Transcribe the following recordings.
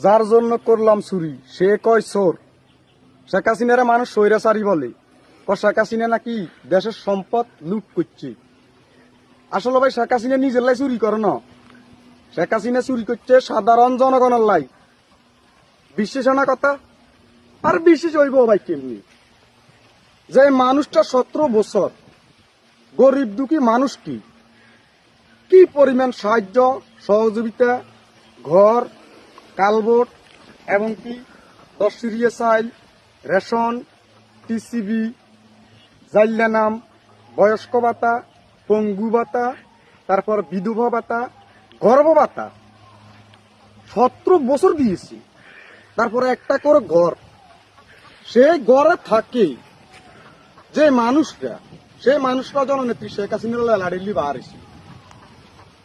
যার জন্য করলাম চুরি সে কয় চোর। শেখ হাসিনারা মানুষ স্বৈরাচারী বলে, শেখ হাসিনা নাকি দেশের সম্পদ লুট করছে। আসলে ভাই শেখ হাসিনা নিজের লাই চুরি করে না, শেখ হাসিনা চুরি করছে সাধারণ জনগণের লাই। বিশ্বাস না কথা? আর বিশ্বাস হইব ভাই কেমনি? যে মানুষটা 17 বছর গরিব দুঃখী মানুষ কি পরিমাণ সাহায্য সহযোগিতা, ঘর, কালবোর্ড এবং কি 10 সিরিয়া চাইল, রেশন, টিসিবি, জাইল্লা নাম, বয়স্ক ভাতা, পঙ্গু ভাতা, তারপর বিধবা ভাতা, গর্ভ ভাতা 17 বছর দিয়েছি। তারপরে একটা করে ঘর, সেই ঘরে থাকে যে মানুষরা, সেই মানুষরা জননেত্রী শেখ হাসিনার লাড়িলি বাহারিছে।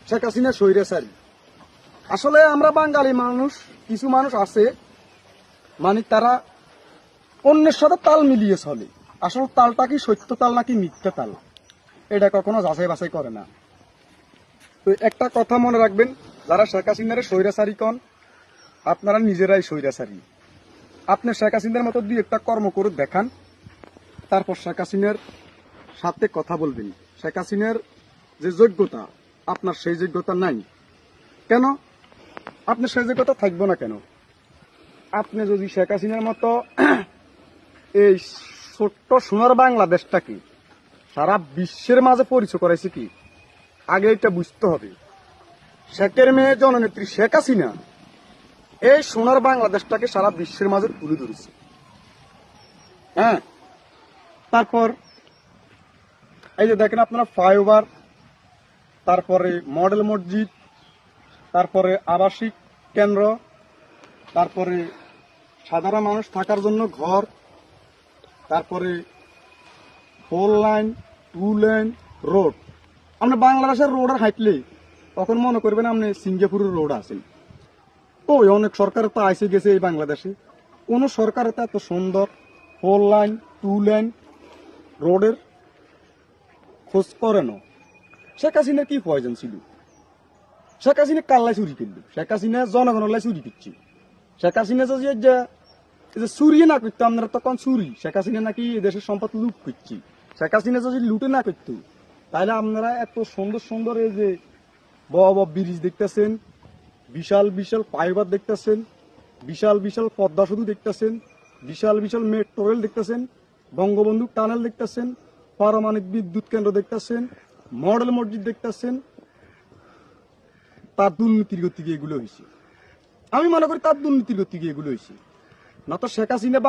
শেখ হাসিনা স্বৈরাচারী। আসলে আমরা বাঙালি মানুষ, কিছু মানুষ আছে মানে তারা অন্যের সাথে তাল মিলিয়ে চলে। আসলে তালটা কি সত্য তাল নাকি মিথ্যা তাল, এটা কখনো যাচাই বাছাই করে না। তো একটা কথা মনে রাখবেন, যারা শেখ হাসিনারে স্বৈরাচারী কন, আপনারা নিজেরাই স্বৈরাচারী। আপনি শেখ হাসিনার মতো দুই একটা কর্ম করে দেখান, তারপর শেখ হাসিনার সাথে কথা বলবেন। শেখ হাসিনার যে যোগ্যতা, আপনার সেই যোগ্যতা নাই। কেন আপনি সেই যোগ্যতা থাকবো না কেন? আপনি যদি শেখ হাসিনার মতো এই ছোট্ট সোনার বাংলাদেশটাকে সারা বিশ্বের মাঝে পরিচয় করাইছে কি, আগে এটা বুঝতে হবে। শেখের মেয়ে জননেত্রী শেখ হাসিনা এই সোনার বাংলাদেশটাকে সারা বিশ্বের মাঝে তুলে ধরেছে। হ্যাঁ, তারপর এই যে দেখেন আপনারা ফ্লাইওভার, তারপরে মডেল মসজিদ, তারপরে আবাসিক কেন্দ্র, তারপরে সাধারণ মানুষ থাকার জন্য ঘর, তারপরে 4 লাইন 2 লাইন রোড। আপনি বাংলাদেশের রোড আর হাইটলে তখন মনে করবেন আপনি সিঙ্গাপুরের রোড আছেন। তো অনেক সরকার তো আইসে গেছে এই বাংলাদেশে, কোন সরকার তো এত সুন্দর 4 লাইন 2 লাইন রোডের খোঁজ করে না। শেখ হাসিনা কি প্রয়োজন ছিল? শেখ হাসিনা কাল্লাই চুরি করল, শেখ হাসিনা জনগণের চুরি করছে। শেখ হাসিনা যদি চুরি না করতো, আপনারা তখন চুরি, শেখ হাসিনা নাকি দেশের সম্পদ লুট করছে। শেখ হাসিনা যদি লুটে না করতো, তাহলে আপনারা এত সুন্দর সুন্দর এই যে বড় বড় ব্রিজ দেখতেছেন, বিশাল বিশাল ফাইবার দেখতেছেন, বিশাল বিশাল পদ্মা সেতু দেখতেছেন, বিশাল বিশাল মেট্রো রেল দেখতেছেন, বঙ্গবন্ধু টানেল দেখতেছেন, পারমাণবিক বিদ্যুৎ কেন্দ্র দেখতেছেন, মডেল মসজিদ দেখতেছেন। তার দুর্নীতির গতিকে এগুলো হয়েছে। আমি মনে করি তার দুর্নীতির গতিকে এগুলো হয়েছে, না তো শেখ হাসিনা